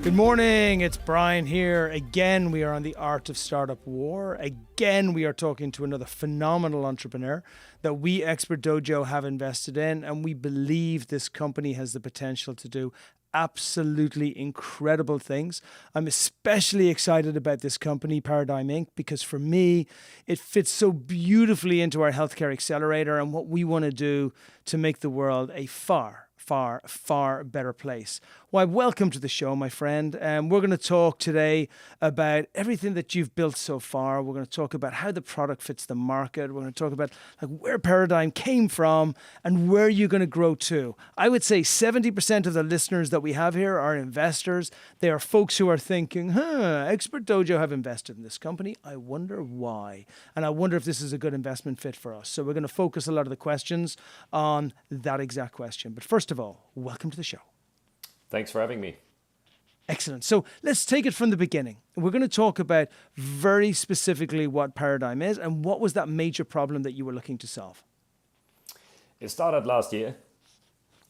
Good morning, it's Brian here. Again, we are on the Art of Startup War. Again, we are talking to another phenomenal entrepreneur that we, Expert Dojo, have invested in, and we believe this company has the potential to do absolutely incredible things. I'm especially excited about this company, Pardigm Inc, because for me, it fits so beautifully into our healthcare accelerator and what we want to do to make the world a far better place. Why, welcome to the show, my friend. We're going to talk today about everything that you've built so far. We're going to talk about how the product fits the market. We're going to talk about where Pardigm came from and where you're going to grow to. I would say 70% of the listeners that we have here are investors. They are folks who are thinking, Expert Dojo have invested in this company. I wonder why. And I wonder if this is a good investment fit for us. So we're going to focus a lot of the questions on that exact question. But first of all, welcome to the show. Thanks for having me. Excellent. So let's take it from the beginning. We're going to talk about very specifically what Pardigm is and what was that major problem that you were looking to solve. It started last year.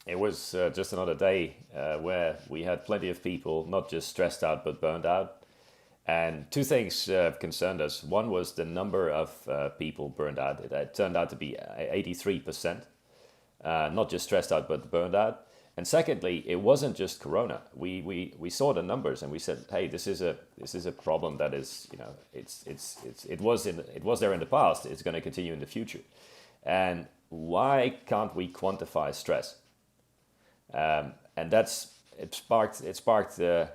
It was just another day where we had plenty of people, not just stressed out, but burned out. And two things concerned us. One was the number of people burned out. It turned out to be 83%, not just stressed out, but burned out. And secondly, it wasn't just Corona. We saw the numbers and we said, hey, this is a problem that is, it was there in the past. It's going to continue in the future. And why can't we quantify stress? And it sparked a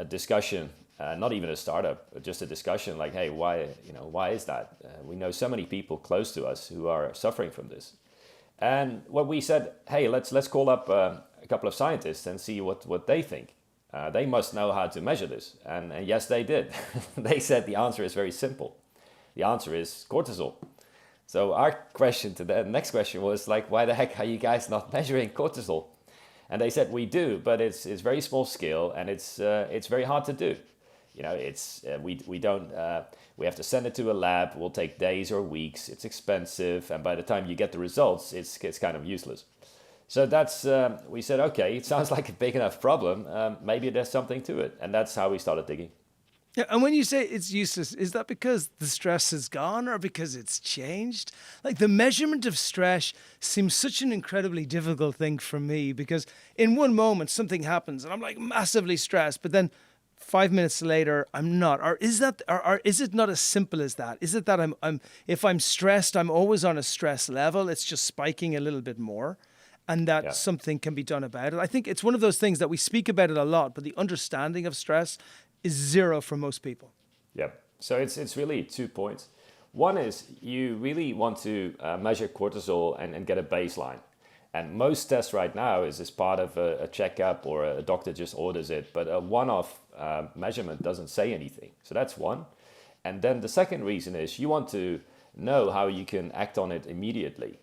discussion, not even a startup, but just a discussion like, hey, why is that? We know so many people close to us who are suffering from this. And what we said, hey, let's call up a couple of scientists and see what they think. They must know how to measure this. And yes, they did. They said the answer is very simple. The answer is cortisol. So our question to the next question was like, why the heck are you guys not measuring cortisol? And they said, we do, but it's very small scale and it's very hard to do. We have to send it to a lab. Will take days or weeks. It's expensive, and by the time you get the results, it's kind of useless. So that's we said, okay, it sounds like a big enough problem. Maybe there's something to it, and that's how we started digging. Yeah, and when you say it's useless, is that because the stress is gone or because it's changed? Like the measurement of stress seems such an incredibly difficult thing for me because in one moment something happens and I'm like massively stressed, but then 5 minutes later, I'm not. Or is it not as simple as that? Is it that if I'm stressed, I'm always on a stress level. It's just spiking a little bit more, and that something can be done about it. I think it's one of those things that we speak about it a lot, but the understanding of stress is zero for most people. Yeah. So it's really 2 points. One is you really want to measure cortisol and get a baseline. And most tests right now is as part of a checkup or a doctor just orders it, but a one-off measurement doesn't say anything. So that's one. And then the second reason is you want to know how you can act on it immediately.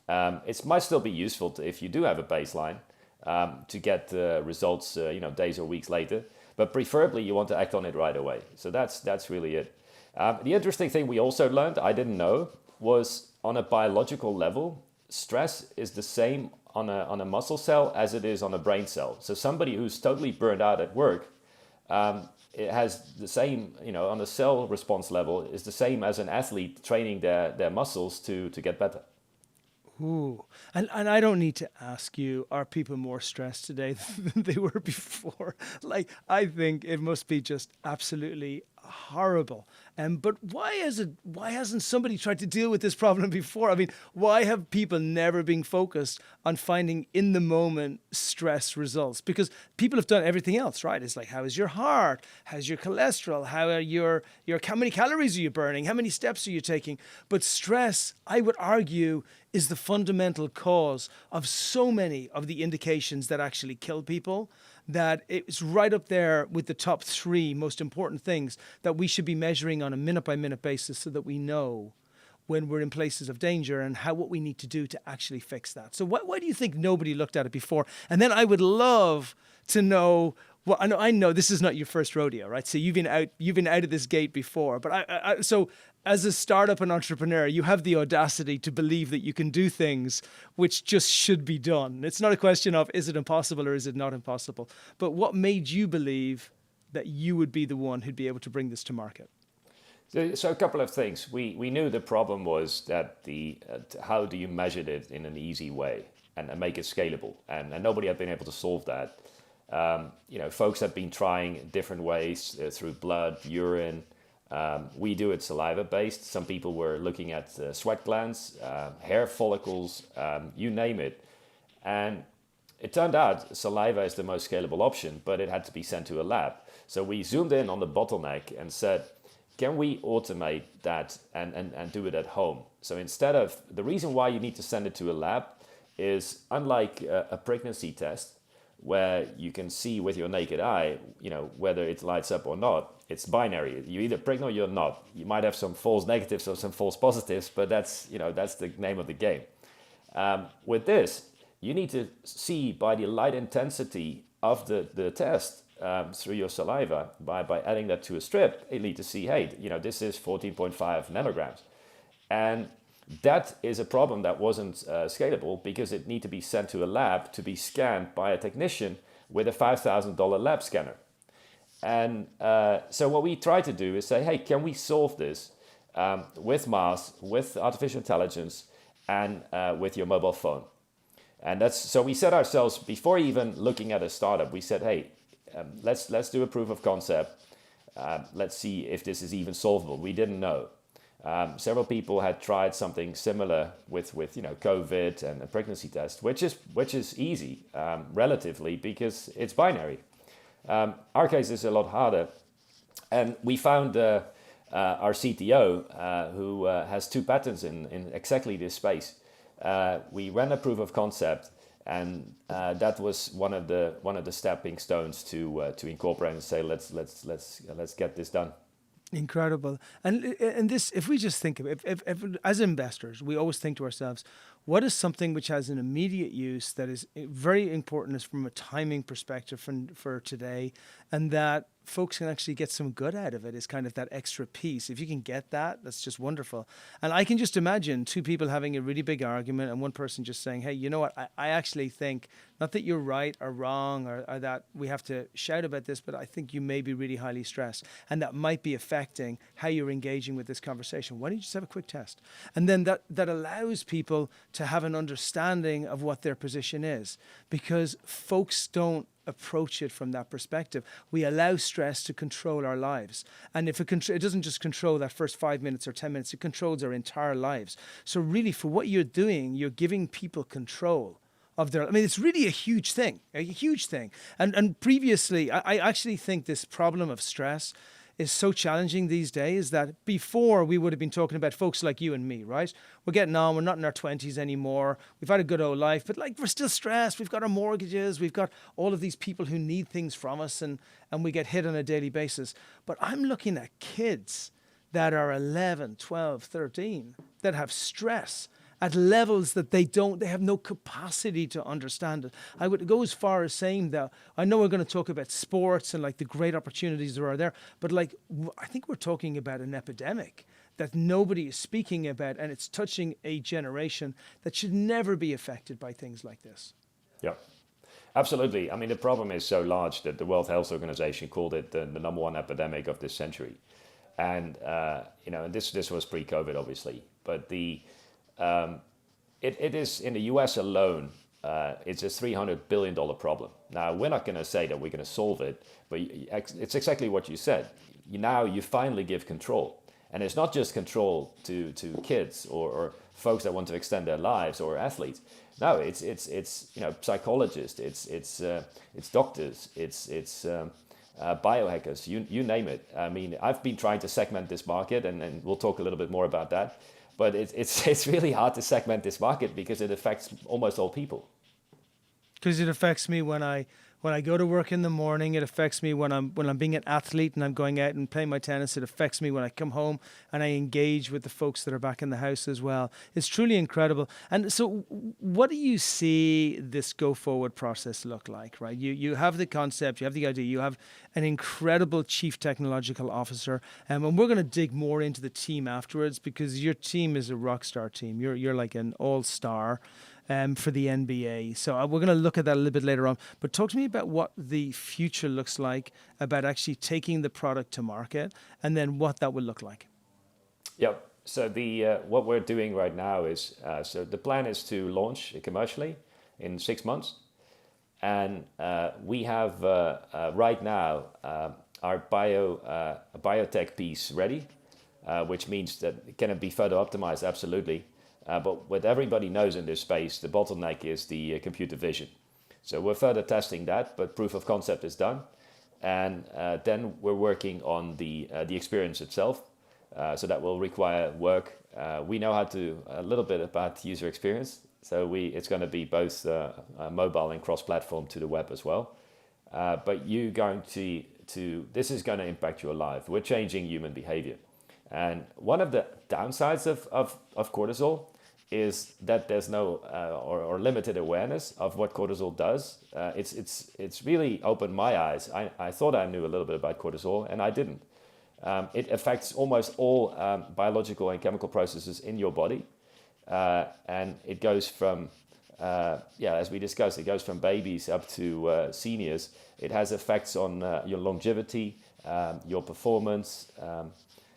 It might still be useful if you do have a baseline to get results days or weeks later, but preferably you want to act on it right away. So that's really it. The interesting thing we also learned, I didn't know, was on a biological level, stress is the same on a muscle cell as it is on a brain cell. So somebody who's totally burned out at work, it has the same, on a cell response level, is the same as an athlete training their muscles to get better. Ooh, and I don't need to ask you, are people more stressed today than they were before? Like, I think it must be just absolutely horrible. But why hasn't somebody tried to deal with this problem before? I mean, why have people never been focused on finding in the moment stress results? Because people have done everything else, right? It's like, how is your heart? How's your cholesterol? How many calories are you burning? How many steps are you taking? But stress, I would argue, is the fundamental cause of so many of the indications that actually kill people, that it's right up there with the top 3 most important things that we should be measuring on a minute-by-minute basis so that we know when we're in places of danger and what we need to do to actually fix that. So why do you think nobody looked at it before? And then I would love to know, well, I know this is not your first rodeo, right? So you've been out of this gate before, but so as a startup and entrepreneur, you have the audacity to believe that you can do things which just should be done. It's not a question of is it impossible or is it not impossible, but what made you believe that you would be the one who'd be able to bring this to market? So a couple of things. We knew the problem was that how do you measure it in an easy way and make it scalable? And nobody had been able to solve that. Folks had been trying different ways through blood, urine. We do it saliva-based. Some people were looking at sweat glands, hair follicles, you name it. And it turned out saliva is the most scalable option, but it had to be sent to a lab. So we zoomed in on the bottleneck and said, can we automate that and do it at home? So instead of, the reason why you need to send it to a lab is unlike a pregnancy test, where you can see with your naked eye, whether it lights up or not. It's binary. You're either pregnant or you're not. You might have some false negatives or some false positives, but that's the name of the game. With this, you need to see by the light intensity of the test through your saliva, by adding that to a strip, you need to see, hey, this is 14.5 nanograms. And that is a problem that wasn't scalable because it needed to be sent to a lab to be scanned by a technician with a $5,000 lab scanner. And so what we try to do is say, hey, can we solve this with mass, with artificial intelligence, and with your mobile phone? And so we set ourselves, before even looking at a startup, we said, hey, let's do a proof of concept. Let's see if this is even solvable. We didn't know. Several people had tried something similar with COVID and a pregnancy test, which is easy relatively because it's binary. Our case is a lot harder, and we found our CTO who has 2 patents in exactly this space. We ran a proof of concept, and that was one of the stepping stones to incorporate and say let's get this done. Incredible. And this, if we just think of it, if as investors, we always think to ourselves, what is something which has an immediate use that is very important from a timing perspective for today, and that folks can actually get some good out of it is kind of that extra piece. If you can get that, that's just wonderful. And I can just imagine 2 people having a really big argument and one person just saying, hey, you know what, I actually think, not that you're right or wrong or that we have to shout about this, but I think you may be really highly stressed and that might be affecting how you're engaging with this conversation. Why don't you just have a quick test? And then that allows people to have an understanding of what their position is, because folks don't approach it from that perspective. We allow stress to control our lives. And if it doesn't just control that first 5 minutes or 10 minutes, it controls our entire lives. So really, for what you're doing, you're giving people control of their, it's really a huge thing. And previously, I actually think this problem of stress is so challenging these days that before we would have been talking about folks like you and me, right? We're getting on, we're not in our 20s anymore. We've had a good old life, but we're still stressed. We've got our mortgages. We've got all of these people who need things from us and we get hit on a daily basis. But I'm looking at kids that are 11, 12, 13 that have stress at levels that they have no capacity to understand it. I would go as far as saying that, I know we're going to talk about sports and the great opportunities there are there, but I think we're talking about an epidemic that nobody is speaking about, and it's touching a generation that should never be affected by things like this. Yeah, absolutely. The problem is so large that the World Health Organization called it the number 1 epidemic of this century. And, this was pre-COVID, obviously, but it is, in the US alone, it's a $300 billion problem. Now, we're not going to say that we're going to solve it, but it's exactly what you said. You finally give control. And it's not just control to kids or folks that want to extend their lives or athletes. No, it's psychologists, it's doctors, it's biohackers, you name it. I've been trying to segment this market, and we'll talk a little bit more about that. But it's really hard to segment this market because it affects almost all people. Because it affects me when when I go to work in the morning. It affects me when I'm being an athlete and I'm going out and playing my tennis. It affects me when I come home and I engage with the folks that are back in the house as well. It's truly incredible. And so what do you see this go forward process look like, right? You have the concept, you have the idea, you have an incredible chief technological officer, and we're going to dig more into the team afterwards, because your team is a rock star team. You're like an all-star for the NBA. So we're going to look at that a little bit later on. But talk to me about what the future looks like, about actually taking the product to market, and then what that will look like. Yep. So what we're doing right now is, so the plan is to launch commercially in 6 months. And we have right now our biotech piece ready, which means that it can be further optimized, absolutely. But what everybody knows in this space, the bottleneck is the computer vision. So we're further testing that, but proof of concept is done. And then we're working on the experience itself. So that will require work. We know a little bit about user experience. So it's going to be both mobile and cross-platform to the web as well. But you're going this is going to impact your life. We're changing human behavior. And one of the downsides of cortisol is that there's no or limited awareness of what cortisol does. It's really opened my eyes. I thought I knew a little bit about cortisol, and I didn't. It affects almost all biological and chemical processes in your body. And it goes from, as we discussed, it goes from babies up to seniors. It has effects on your longevity, your performance,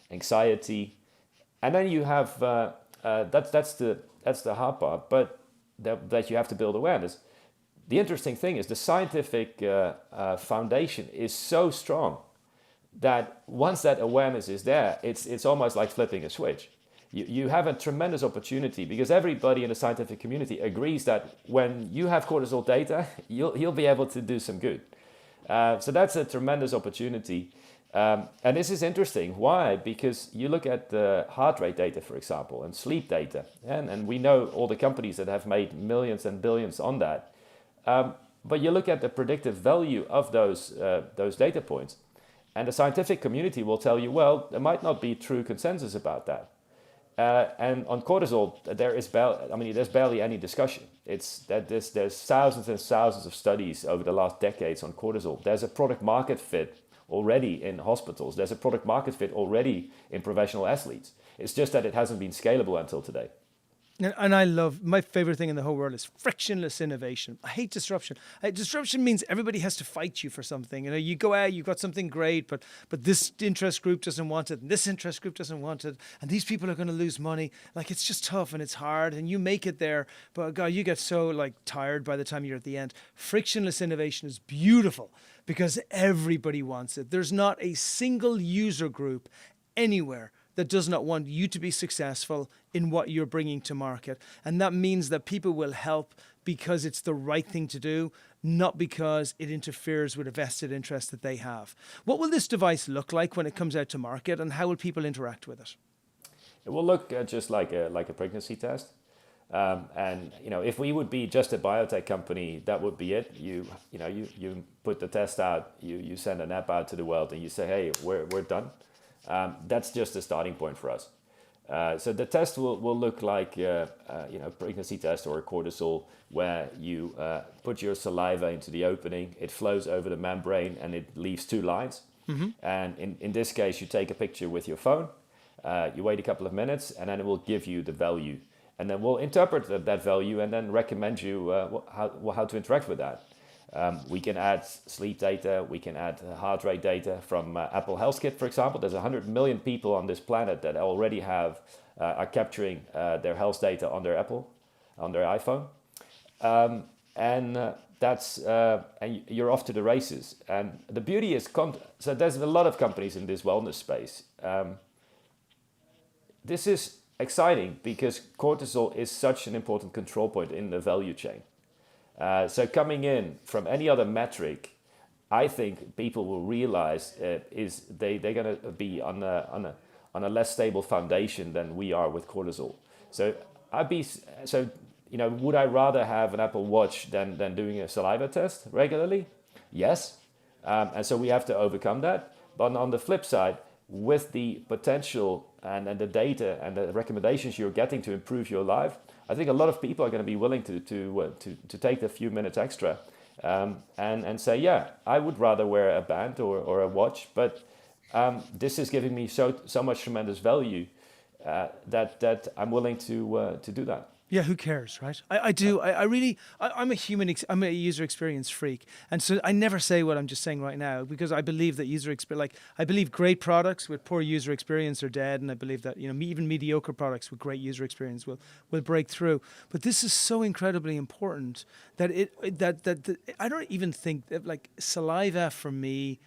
anxiety, and then you have that's the hard part. But that you have to build awareness. The interesting thing is the scientific foundation is so strong that once that awareness is there, it's almost like flipping a switch. You have a tremendous opportunity, because everybody in the scientific community agrees that when you have cortisol data, you'll be able to do some good. So that's a tremendous opportunity. And this is interesting. Why? Because you look at the heart rate data, for example, and sleep data, and we know all the companies that have made millions and billions on that. But you look at the predictive value of those data points, and the scientific community will tell you, well, there might not be true consensus about that. And on cortisol, there's barely any discussion. There's thousands and thousands of studies over the last decades on cortisol. There's a product market fit already in hospitals. There's a product market fit already in professional athletes. It's just that it hasn't been scalable until today. And I love, my favorite thing in the whole world is frictionless innovation. I hate disruption. Disruption means everybody has to fight you for something. You know, you go out, you've got something great, but this interest group doesn't want it, and this interest group doesn't want it, and these people are going to lose money. Like, it's just tough and it's hard, and you make it there, but God, you get so tired by the time you're at the end. Frictionless innovation is beautiful because everybody wants it. There's not a single user group anywhere that does not want you to be successful in what you're bringing to market. And that means that people will help because it's the right thing to do, not because it interferes with a vested interest that they have. What will this device look like when it comes out to market, and how will people interact with it? It will look just like a pregnancy test. And if we would be just a biotech company, that would be it. You put the test out, you send an app out to the world, and you say, hey, we're done. That's just a starting point for us. So the test will look like a pregnancy test or a cortisol, where you put your saliva into the opening, it flows over the membrane, and it leaves 2 lines. Mm-hmm. And in this case, you take a picture with your phone, you wait a couple of minutes, and then it will give you the value. And then we'll interpret that value and then recommend you how to interact with that. We can add sleep data, we can add heart rate data from Apple Health Kit, for example. There's 100 million people on this planet that already are capturing their health data on their iPhone. And you're off to the races. And the beauty is, so there's a lot of companies in this wellness space. This is exciting because cortisol is such an important control point in the value chain. So coming in from any other metric, I think people will realize is they're going to be on a less stable foundation than we are with cortisol. So would I rather have an Apple Watch than doing a saliva test regularly? Yes. And so we have to overcome that. But on the flip side, with the potential and the data and the recommendations you're getting to improve your life, I think a lot of people are going to be willing to take the few minutes extra and say, yeah, I would rather wear a band or a watch, but this is giving me so much tremendous value that I'm willing to do that. Yeah, who cares, right? I'm I'm a user experience freak. And so I never say what I'm just saying right now because I believe that I believe great products with poor user experience are dead. And I believe that, even mediocre products with great user experience will break through. But this is so incredibly important that I don't even think that like saliva for me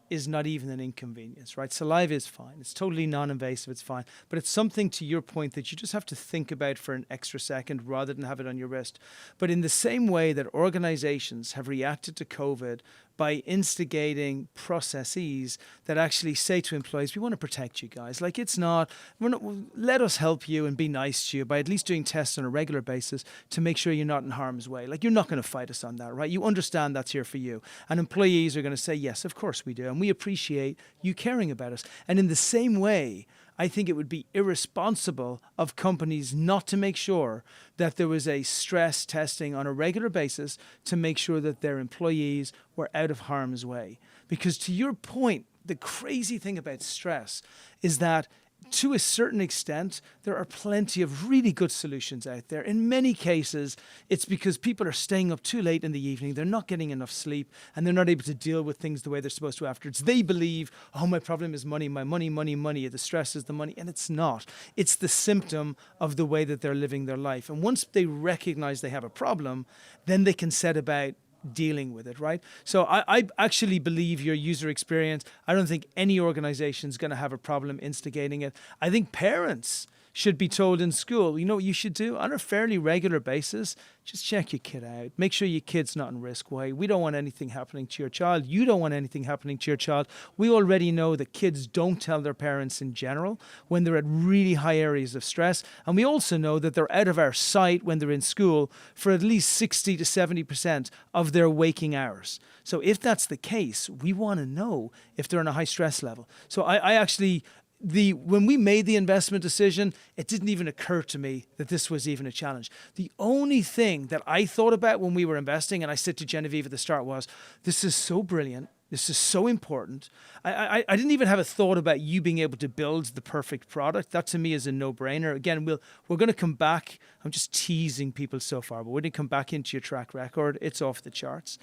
is not even an inconvenience, right? Saliva is fine. It's totally non-invasive. It's fine. But it's something, to your point, that you just have to think about for an extra second rather than have it on your wrist. But in the same way that organizations have reacted to COVID by instigating processes that actually say to employees, we want to protect you guys. Like let us help you and be nice to you by at least doing tests on a regular basis to make sure you're not in harm's way. Like you're not going to fight us on that, right? You understand that's here for you. And employees are going to say, yes, of course we do. And we appreciate you caring about us. And in the same way, I think it would be irresponsible of companies not to make sure that there was a stress testing on a regular basis to make sure that their employees were out of harm's way. Because to your point, the crazy thing about stress is that to a certain extent, there are plenty of really good solutions out there. In many cases, it's because people are staying up too late in the evening, they're not getting enough sleep, and they're not able to deal with things the way they're supposed to afterwards. They believe, oh, my problem is money, my money, the stress is the money, and it's not. It's the symptom of the way that they're living their life. And once they recognize they have a problem, then they can set about dealing with it, right? So I actually believe your user experience, I don't think any organization is going to have a problem instigating it. I think parents should be told in school, you know what you should do? On a fairly regular basis, just check your kid out. Make sure your kid's not in risk way. We don't want anything happening to your child. You don't want anything happening to your child. We already know that kids don't tell their parents in general when they're at really high areas of stress. And we also know that they're out of our sight when they're in school for at least 60 to 70% of their waking hours. So if that's the case, we want to know if they're on a high stress level. So I actually... when we made the investment decision, it didn't even occur to me that this was even a challenge. The only thing that I thought about when we were investing, and I said to Genevieve at the start, was, this is so brilliant. This is so important. I didn't even have a thought about you being able to build the perfect product. That to me is a no-brainer. Again, we're going to come back. I'm just teasing people so far, but we're going to come back into your track record. It's off the charts.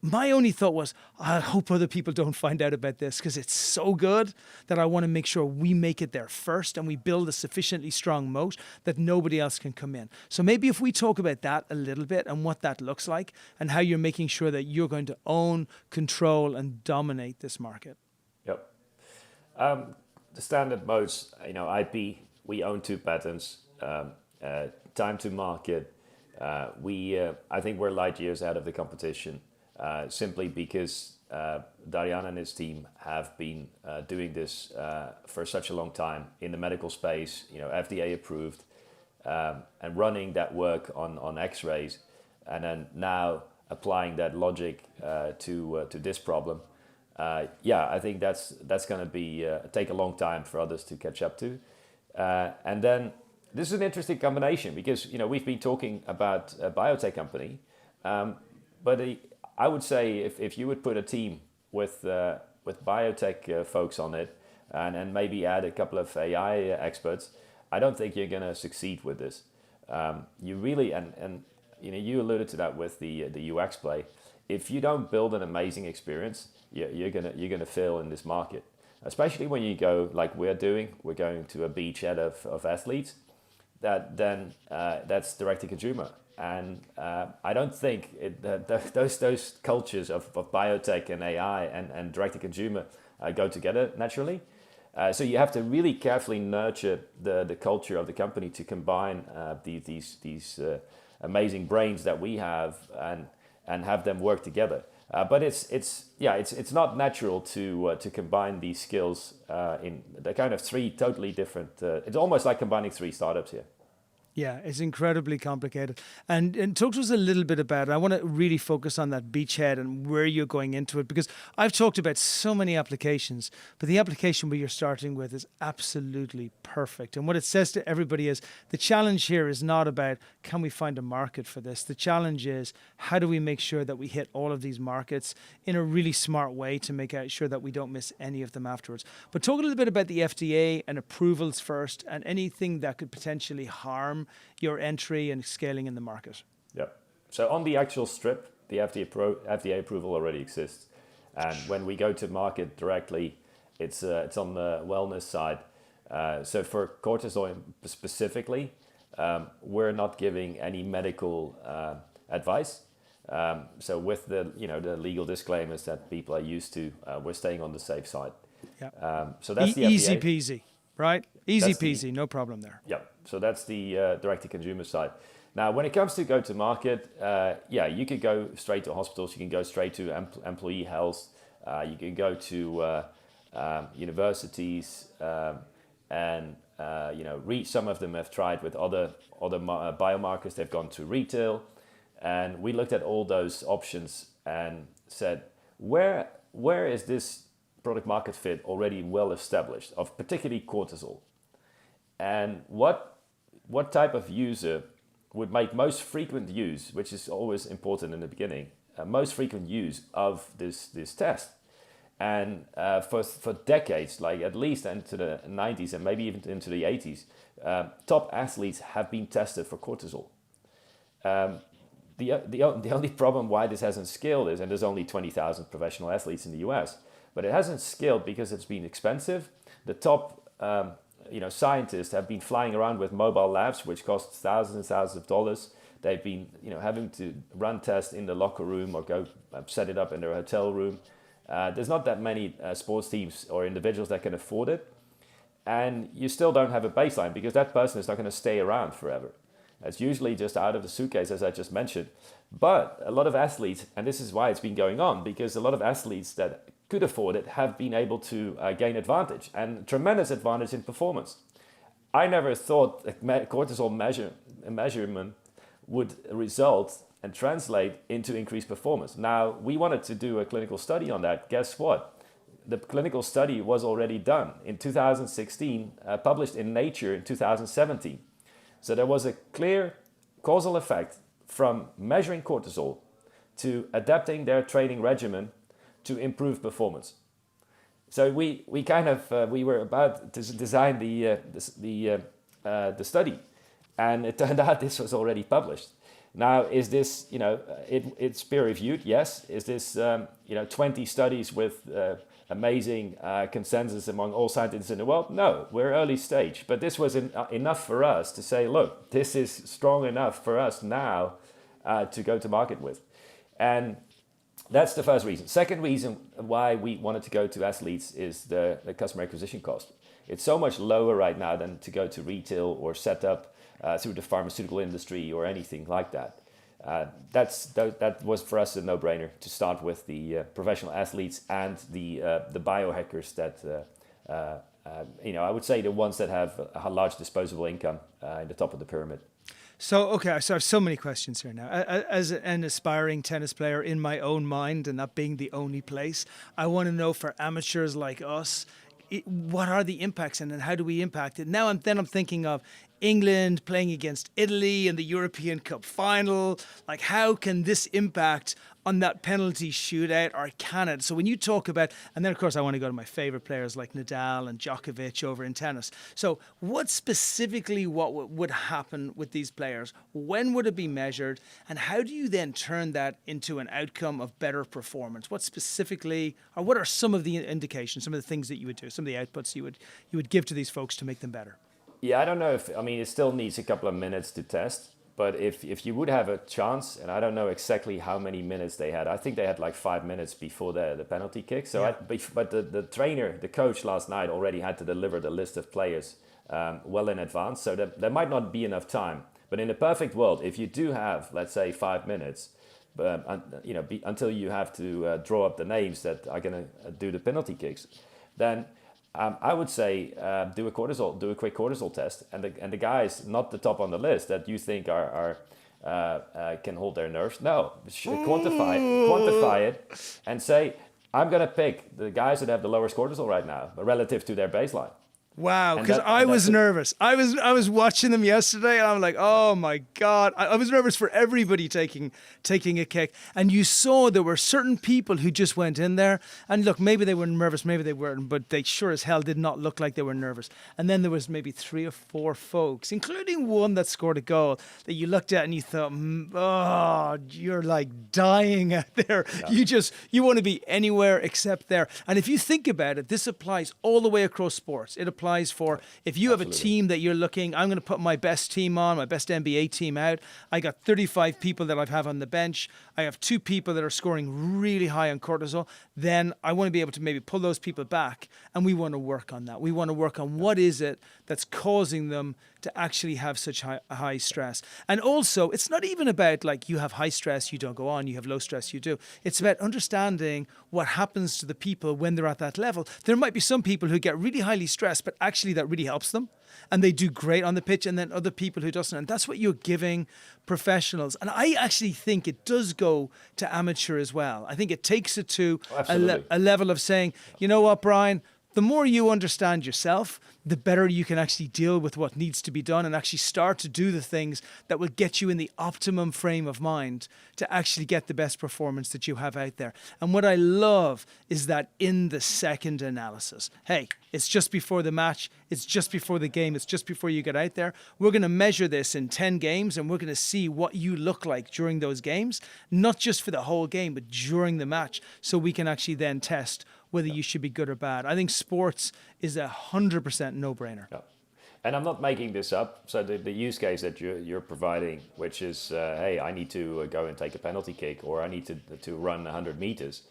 My only thought was, I hope other people don't find out about this because it's so good that I want to make sure we make it there first and we build a sufficiently strong moat that nobody else can come in. So maybe if we talk about that a little bit and what that looks like and how you're making sure that you're going to own, control, and dominate this market. Yep. The standard moats, IP, we own 2 patents, time to market. I think we're light years out of the competition. Simply because Darian and his team have been doing this for such a long time in the medical space, FDA approved, and running that work on X-rays, and then now applying that logic to this problem. I think that's going to be take a long time for others to catch up to, and then this is an interesting combination because we've been talking about a biotech company, but I would say if you would put a team with biotech folks on it and maybe add a couple of AI experts, I don't think you're going to succeed with this. You really, and you alluded to that with the UX play. If you don't build an amazing experience, you're gonna fail in this market. Especially when you go like we're going to a beachhead of athletes. That's direct to consumer. And I don't think those cultures of biotech and AI and direct-to-consumer go together naturally. So you have to really carefully nurture the culture of the company to combine these amazing brains that we have and have them work together. But it's not natural to combine these skills in the kind of 3 totally different. It's almost like combining 3 startups here. Yeah, it's incredibly complicated. And talk to us a little bit about it. I want to really focus on that beachhead and where you're going into it, because I've talked about so many applications, but the application where you're starting with is absolutely perfect. And what it says to everybody is the challenge here is not about can we find a market for this? The challenge is how do we make sure that we hit all of these markets in a really smart way to make sure that we don't miss any of them afterwards. But talk a little bit about the FDA and approvals first and anything that could potentially harm your entry and scaling in the market. Yep. So on the actual strip, the FDA approval already exists. And when we go to market directly, it's on the wellness side. So for cortisol specifically, we're not giving any medical advice. So with the legal disclaimers that people are used to, we're staying on the safe side. Yeah. So that's the easy FDA. peasy, right? Easy peasy, no problem there. Yeah, so that's the direct-to-consumer side. Now, when it comes to go-to-market, you could go straight to hospitals. You can go straight to employee health. You can go to universities, and some of them have tried with other biomarkers. They've gone to retail, and we looked at all those options and said, where is this product market fit already well established, of particularly cortisol? And what type of user would make most frequent use, which is always important in the beginning, most frequent use of this test? And for decades, like at least into the 90s and maybe even into the 80s, top athletes have been tested for cortisol. The only problem why this hasn't scaled is, and there's only 20,000 professional athletes in the US, but it hasn't scaled because it's been expensive. The top scientists have been flying around with mobile labs, which cost thousands and thousands of dollars. They've been, having to run tests in the locker room or go set it up in their hotel room. There's not that many sports teams or individuals that can afford it. And you still don't have a baseline because that person is not going to stay around forever. It's usually just out of the suitcase, as I just mentioned. But a lot of athletes, and this is why it's been going on, because a lot of athletes that could afford it have been able to gain advantage, and tremendous advantage in performance. I never thought that cortisol measurement would result and translate into increased performance. Now, we wanted to do a clinical study on that. Guess what? The clinical study was already done in 2016, published in Nature in 2017. So there was a clear causal effect from measuring cortisol to adapting their training regimen to improve performance. So we were about to design the study, and it turned out this was already published. Now, is this it's peer reviewed? Yes. Is this 20 studies with amazing consensus among all scientists in the world? No, we're early stage, but this was enough for us to say, look, this is strong enough for us now to go to market with, and that's the first reason. Second reason why we wanted to go to athletes is the customer acquisition cost. It's so much lower right now than to go to retail or set up through the pharmaceutical industry or anything like that. That was for us a no-brainer to start with the professional athletes and the biohackers that I would say the ones that have a large disposable income in the top of the pyramid. So, okay, so I have so many questions here now. As an aspiring tennis player in my own mind, and that being the only place, I want to know for amateurs like us, what are the impacts and how do we impact it? Now I'm thinking of England playing against Italy in the European Cup final. Like, how can this impact on that penalty shootout, or can it? So when you talk about, and then of course I want to go to my favorite players like Nadal and Djokovic over in tennis. So what would happen with these players? When would it be measured? And how do you then turn that into an outcome of better performance? What specifically, or what are some of the indications, some of the things that you would do, some of the outputs you would give to these folks to make them better? Yeah, I don't know it still needs a couple of minutes to test. But if you would have a chance, and I don't know exactly how many minutes they had. I think they had like 5 minutes before the penalty kick. So, yeah. But the trainer, the coach last night already had to deliver the list of players well in advance. So there might not be enough time. But in a perfect world, if you do have, let's say, 5 minutes, until you have to draw up the names that are going to do the penalty kicks, then I would say do a quick cortisol test, and the guys not the top on the list that you think are can hold their nerves. No, quantify it, and say I'm going to pick the guys that have the lowest cortisol right now relative to their baseline. Wow, because I was nervous. I was watching them yesterday, and I'm like, oh my God. I was nervous for everybody taking a kick. And you saw there were certain people who just went in there, and look, maybe they were nervous, maybe they weren't, but they sure as hell did not look like they were nervous. And then there was maybe 3 or 4 folks, including one that scored a goal, that you looked at and you thought, oh, you're like dying out there. Yeah. You want to be anywhere except there. And if you think about it, this applies all the way across sports. It applies for if you have a team that you're looking, I'm going to put my best team on, my best NBA team out. I got 35 people that I have on the bench. I have 2 people that are scoring really high on cortisol. Then I want to be able to maybe pull those people back, and we want to work on that. We want to work on what is it that's causing them to actually have such high stress. And also, it's not even about like you have high stress, you don't go on, you have low stress, you do. It's about understanding what happens to the people when they're at that level. There might be some people who get really highly stressed, but actually that really helps them and they do great on the pitch, and then other people who doesn't. And that's what you're giving professionals. And I actually think it does go to amateur as well. I think it takes it to a level of saying, you know what, Brian, the more you understand yourself, the better you can actually deal with what needs to be done and actually start to do the things that will get you in the optimum frame of mind to actually get the best performance that you have out there. And what I love is that in the second analysis, hey, it's just before the match, it's just before the game, it's just before you get out there. We're going to measure this in 10 games and we're going to see what you look like during those games, not just for the whole game, but during the match, so we can actually then test whether you should be good or bad. I think sports is 100% no-brainer. Yeah. And I'm not making this up. So the use case that you're providing, which is, hey, I need to go and take a penalty kick, or I need to run 100 meters.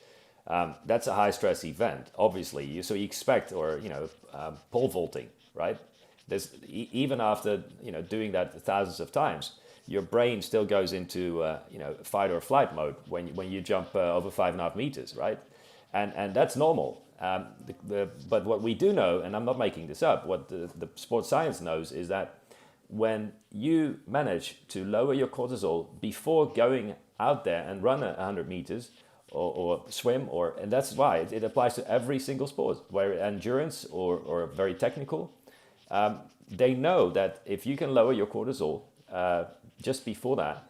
That's a high stress event, obviously. So you expect, or pole vaulting, right? There's even after doing that thousands of times, your brain still goes into fight or flight mode when you jump over 5.5 meters, right? And that's normal. But what we do know, and I'm not making this up, what the sports science knows is that when you manage to lower your cortisol before going out there and run 100 meters or swim, and that's why it applies to every single sport, where endurance or very technical, they know that if you can lower your cortisol just before that,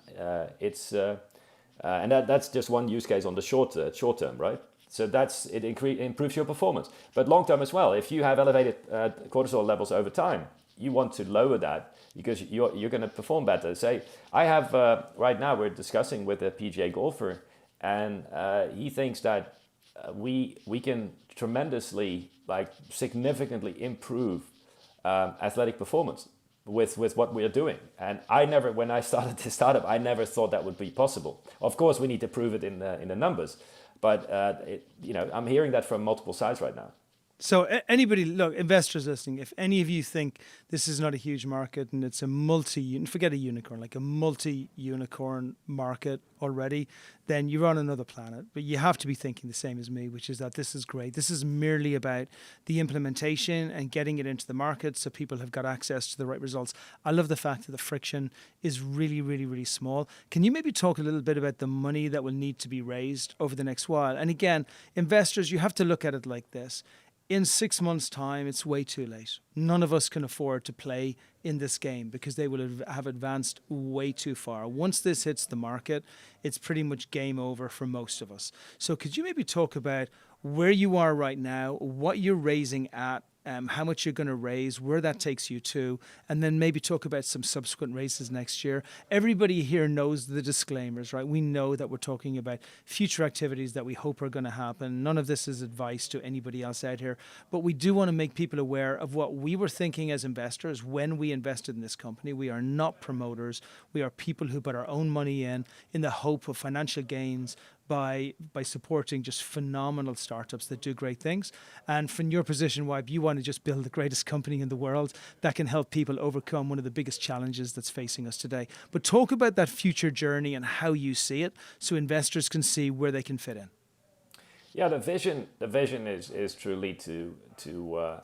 and that's just one use case on the short term, right? So it improves your performance. But long term as well, if you have elevated cortisol levels over time, you want to lower that because you're going to perform better. Say, I have, right now we're discussing with a PGA golfer, and he thinks that we can tremendously, significantly improve athletic performance with what we are doing. And when I started this startup, I never thought that would be possible. Of course, we need to prove it in the numbers. But I'm hearing that from multiple sides right now. So anybody, look, investors listening, if any of you think this is not a huge market and it's forget a unicorn, like a multi-unicorn market already, then you're on another planet. But you have to be thinking the same as me, which is that this is great. This is merely about the implementation and getting it into the market so people have got access to the right results. I love the fact that the friction is really, really, really small. Can you maybe talk a little bit about the money that will need to be raised over the next while? And again, investors, you have to look at it like this. In 6 months' time, it's way too late. None of us can afford to play in this game because they will have advanced way too far. Once this hits the market, it's pretty much game over for most of us. So could you maybe talk about where you are right now, what you're raising at, how much you're going to raise, where that takes you to, and then maybe talk about some subsequent raises next year. Everybody here knows the disclaimers, right? We know that we're talking about future activities that we hope are going to happen. None of this is advice to anybody else out here, but we do want to make people aware of what we were thinking as investors when we invested in this company. We are not promoters. We are people who put our own money in the hope of financial gains by supporting just phenomenal startups that do great things. And from your position, Wibe, you want to just build the greatest company in the world that can help people overcome one of the biggest challenges that's facing us today. But talk about that future journey and how you see it so investors can see where they can fit in. Yeah, the vision is truly to to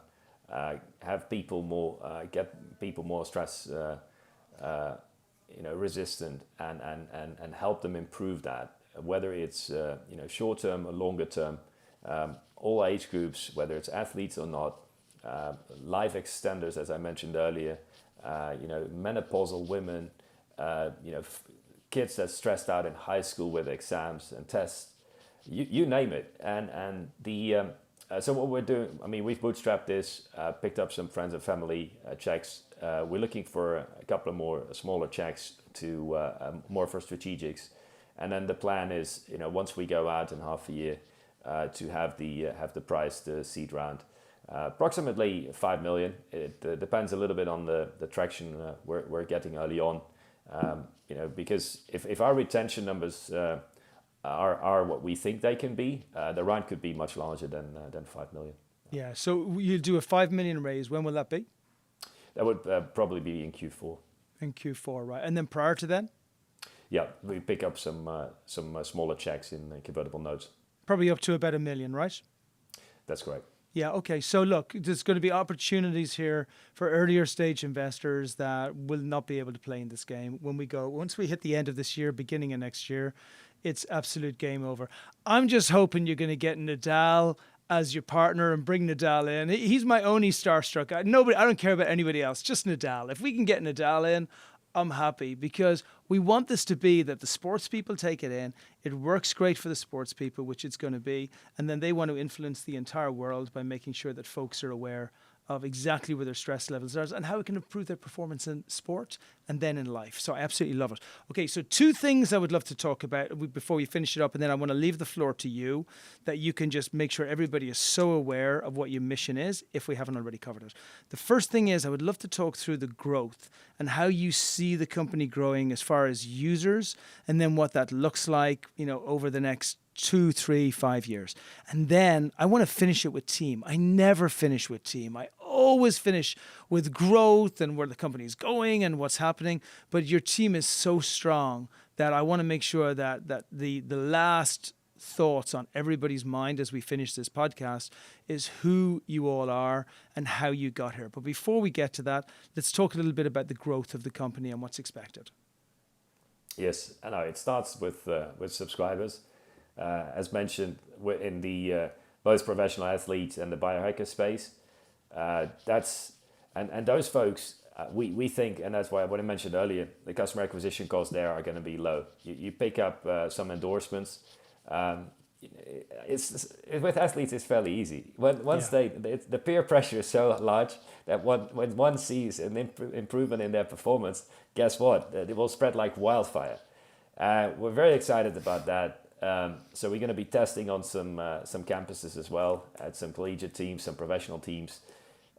have people more get people more stress resistant and help them improve that, whether it's short term or longer term, all age groups, whether it's athletes or not, life extenders, as I mentioned earlier, menopausal women, kids that's stressed out in high school with exams and tests, you name it. And the so what we're doing, I mean, we've bootstrapped this, picked up some friends and family checks. We're looking for a couple of more smaller checks to more for strategics, and then the plan is, once we go out in half a year, to have the price, the seed round, approximately 5 million. It depends a little bit on the traction we're getting early on, because if our retention numbers are what we think they can be, the round could be much larger than 5 million. Yeah, so you'll do a 5 million raise. When will that be? That would probably be in Q4. In Q4, right. And then prior to then? Yeah, we pick up some smaller checks in convertible notes. Probably up to about 1 million, right? That's correct. Yeah, okay. So look, there's going to be opportunities here for earlier stage investors that will not be able to play in this game. Once we hit the end of this year, beginning of next year, it's absolute game over. I'm just hoping you're going to get Nadal as your partner and bring Nadal in. He's my only starstruck. I don't care about anybody else, just Nadal. If we can get Nadal in, I'm happy, because we want this to be that the sports people take it in, it works great for the sports people, which it's going to be, and then they want to influence the entire world by making sure that folks are aware of exactly where their stress levels are and how it can improve their performance in sport and then in life. So I absolutely love it. Okay, so 2 things I would love to talk about before we finish it up, and then I want to leave the floor to you, that you can just make sure everybody is so aware of what your mission is, if we haven't already covered it. The first thing is I would love to talk through the growth and how you see the company growing as far as users, and then what that looks like, over the next 2, 3, 5 years. And then I want to finish it with team. I never finish with team. I always finish with growth and where the company is going and what's happening. But your team is so strong that I want to make sure that the last thoughts on everybody's mind as we finish this podcast is who you all are and how you got here. But before we get to that, let's talk a little bit about the growth of the company and what's expected. Yes, I know it starts with subscribers. As mentioned, we're in the both professional athletes and the biohacker space. And those folks, we think, and that's why what I mentioned earlier, the customer acquisition costs there are going to be low. You pick up some endorsements. With athletes, it's fairly easy. The peer pressure is so large that when one sees an improvement in their performance, guess what? It will spread like wildfire. We're very excited about that. So we're going to be testing on some campuses as well, at some collegiate teams, some professional teams.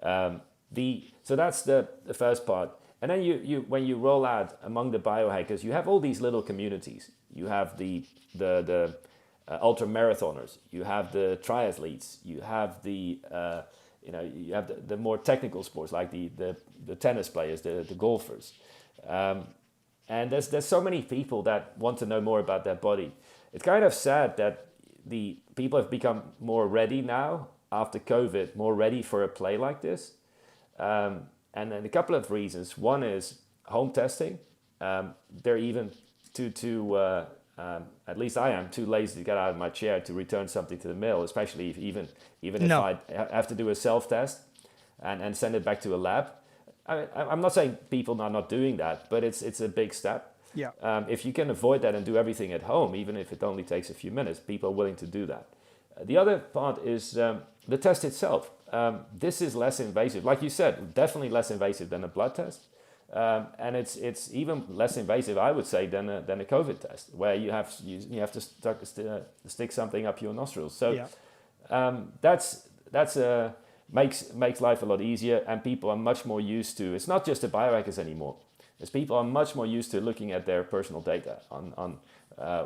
So that's the first part. And then you when you roll out among the biohackers, you have all these little communities. You have the ultra marathoners, you have the triathletes, you have the more technical sports like the tennis players, the golfers. And there's so many people that want to know more about their body. It's kind of sad that the people have become more ready now after COVID, more ready for a play like this. And then a couple of reasons. One is home testing. They're even at least I am too lazy to get out of my chair to return something to the mail, especially if I have to do a self-test and send it back to a lab. I'm not saying people are not doing that, but it's a big step. Yeah. If you can avoid that and do everything at home, even if it only takes a few minutes, people are willing to do that. The other part is the test itself. This is less invasive. Like you said, definitely less invasive than a blood test. And it's even less invasive, I would say, than a COVID test, where you have to stick something up your nostrils. So that's makes life a lot easier, and people are much more used to. It's not just the biohackers anymore. As people are much more used to looking at their personal data on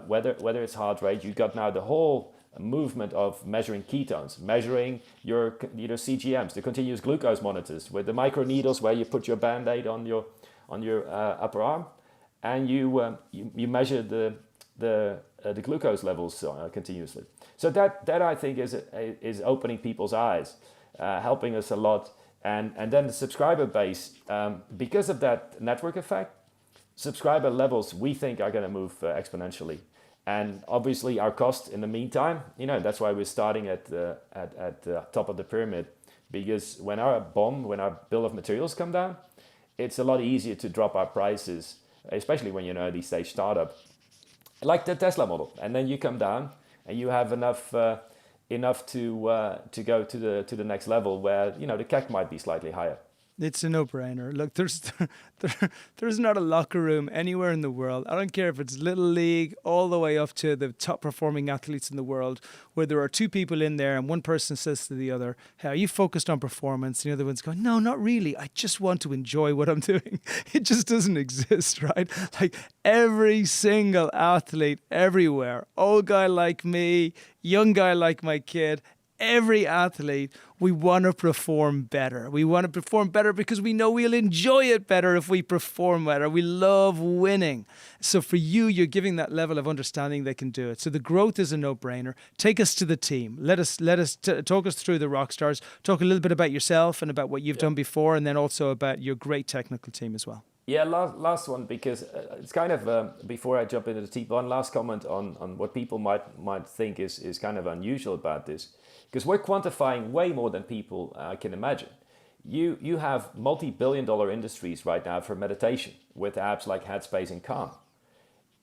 whether it's heart rate. You got now the whole movement of measuring ketones, measuring your CGMs, the continuous glucose monitors with the micro needles where you put your Band-Aid on your upper arm, and you measure the glucose levels continuously. So that I think is opening people's eyes. helping us a lot. And then the subscriber base, because of that network effect, subscriber levels we think are going to move exponentially. And obviously our cost in the meantime, that's why we're starting at the top of the pyramid, because when our bill of materials come down, it's a lot easier to drop our prices, especially when you're an early stage startup, like the Tesla model. And then you come down and you have enough to go to the next level where the CAC might be slightly higher. It's a no-brainer. Look, there's not a locker room anywhere in the world. I don't care if it's Little League all the way up to the top performing athletes in the world, where there are two people in there and one person says to the other, "Hey, are you focused on performance?" And the other one's going, "No, not really. I just want to enjoy what I'm doing." It just doesn't exist, right? Like every single athlete everywhere, old guy like me, young guy like my kid, every athlete, we want to perform better. We want to perform better because we know we'll enjoy it better if we perform better. We love winning. So for you, you're giving that level of understanding they can do it. So the growth is a no-brainer. Take us to the team. Let us talk us through the rock stars. Talk a little bit about yourself and about what you've done before, and then also about your great technical team as well. Yeah, last one, because it's kind of, before I jump into the team, one last comment on what people might think is kind of unusual about this. Because we're quantifying way more than people can imagine. You have multi-billion-dollar industries right now for meditation with apps like Headspace and Calm.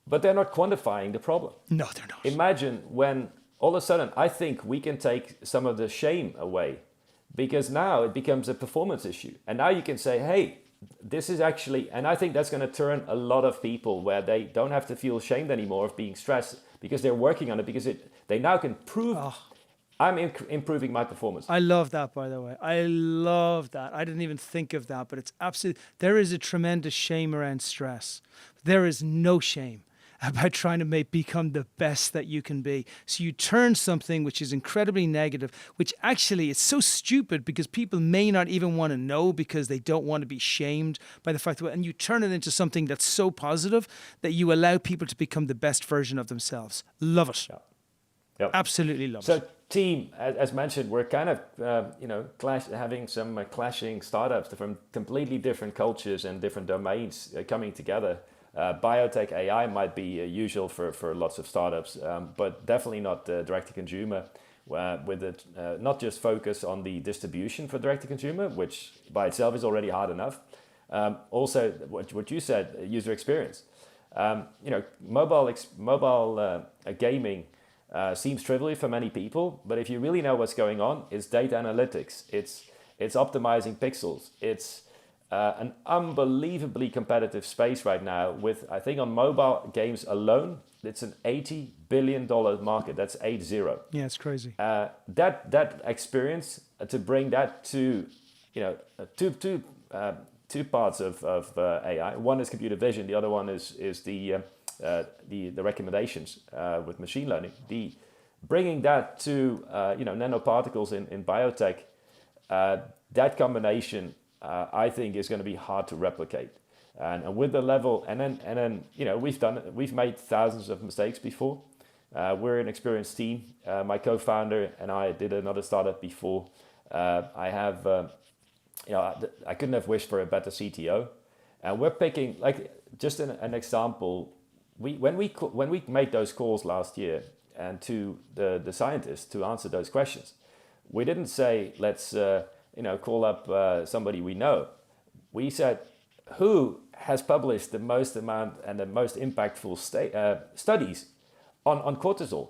But they're not quantifying the problem. No, they're not. Imagine when all of a sudden I think we can take some of the shame away, because now it becomes a performance issue. And now you can say, hey, this is actually, and I think that's going to turn a lot of people where they don't have to feel ashamed anymore of being stressed because they're working on it, because they now can prove... I'm improving my performance. I love that, by the way. I love that. I didn't even think of that, but it's absolutely, there is a tremendous shame around stress. There is no shame about trying to become the best that you can be. So you turn something which is incredibly negative, which actually is so stupid because people may not even want to know because they don't want to be shamed by the fact that, and you turn it into something that's so positive that you allow people to become the best version of themselves. Love it. Yeah. Yep. Absolutely love it. So team, as mentioned, we're kind of having some clashing startups from completely different cultures and different domains coming together. Biotech AI might be usual for lots of startups, but definitely not direct-to-consumer, with it not just focus on the distribution for direct-to-consumer, which by itself is already hard enough. Also, what you said, user experience. Mobile gaming seems trivial for many people, but if you really know what's going on, it's data analytics, it's optimizing pixels, it's an unbelievably competitive space right now with, I think on mobile games alone, it's an $80 billion market. That's 80. Yeah, it's crazy. That experience, to bring that to, two parts of AI. One is computer vision, the other one is the recommendations with machine learning. Bringing that to nanoparticles in biotech, that combination I think is going to be hard to replicate. And with the level, and then we've made thousands of mistakes before. We're an experienced team. My co-founder and I did another startup before. I have I couldn't have wished for a better CTO. And we're picking, like, just an example. When we made those calls last year and to the scientists to answer those questions, we didn't say let's call up somebody we know. We said, who has published the most amount and the most impactful studies on cortisol?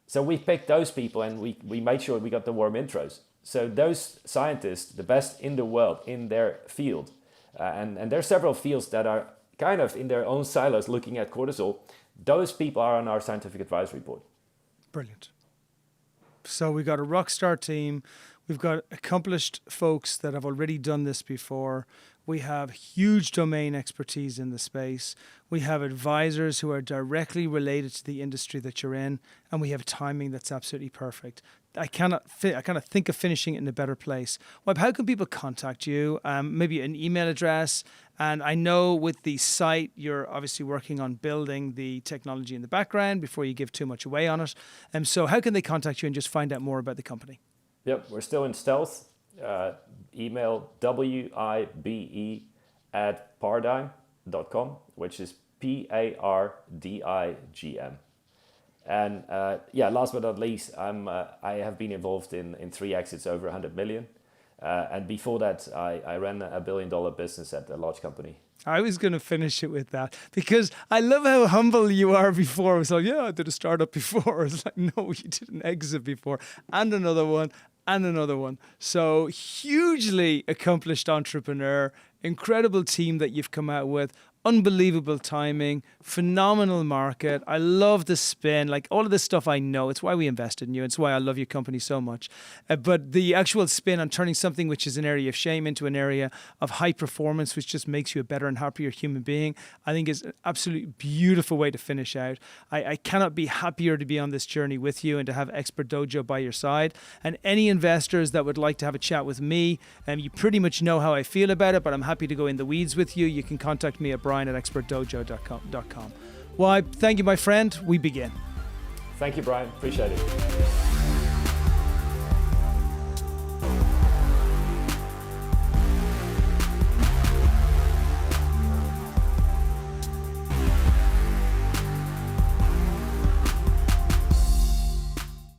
So we picked those people and we made sure we got the warm intros. So those scientists, the best in the world in their field, and there are several fields that are kind of in their own silos looking at cortisol, those people are on our scientific advisory board. Brilliant. So we got a rock star team. We've got accomplished folks that have already done this before. We have huge domain expertise in the space. We have advisors who are directly related to the industry that you're in, and we have timing that's absolutely perfect. I cannot think of finishing it in a better place. Wibe, how can people contact you? Maybe an email address. And I know with the site, you're obviously working on building the technology in the background before you give too much away on it. So how can they contact you and just find out more about the company? Yep, we're still in stealth. email wibe@pardigm.com, which is Pardigm. And last but not least, I have been involved in 3 exits over 100 million. And before that, I ran a $1 billion business at a large company. I was going to finish it with that because I love how humble you are before. I was like, yeah, I did a startup before. It's like, no, you did an exit before and another one and another one. So hugely accomplished entrepreneur, incredible team that you've come out with. Unbelievable timing, phenomenal market. I love the spin, like all of this stuff I know. It's why we invested in you. It's why I love your company so much. But the actual spin on turning something which is an area of shame into an area of high performance, which just makes you a better and happier human being, I think is an absolutely beautiful way to finish out. I cannot be happier to be on this journey with you and to have Expert Dojo by your side. And any investors that would like to have a chat with me, you pretty much know how I feel about it, but I'm happy to go in the weeds with you. You can contact me at Brian@expertdojo.com. Well, thank you, my friend. We begin. Thank you, Brian. Appreciate it.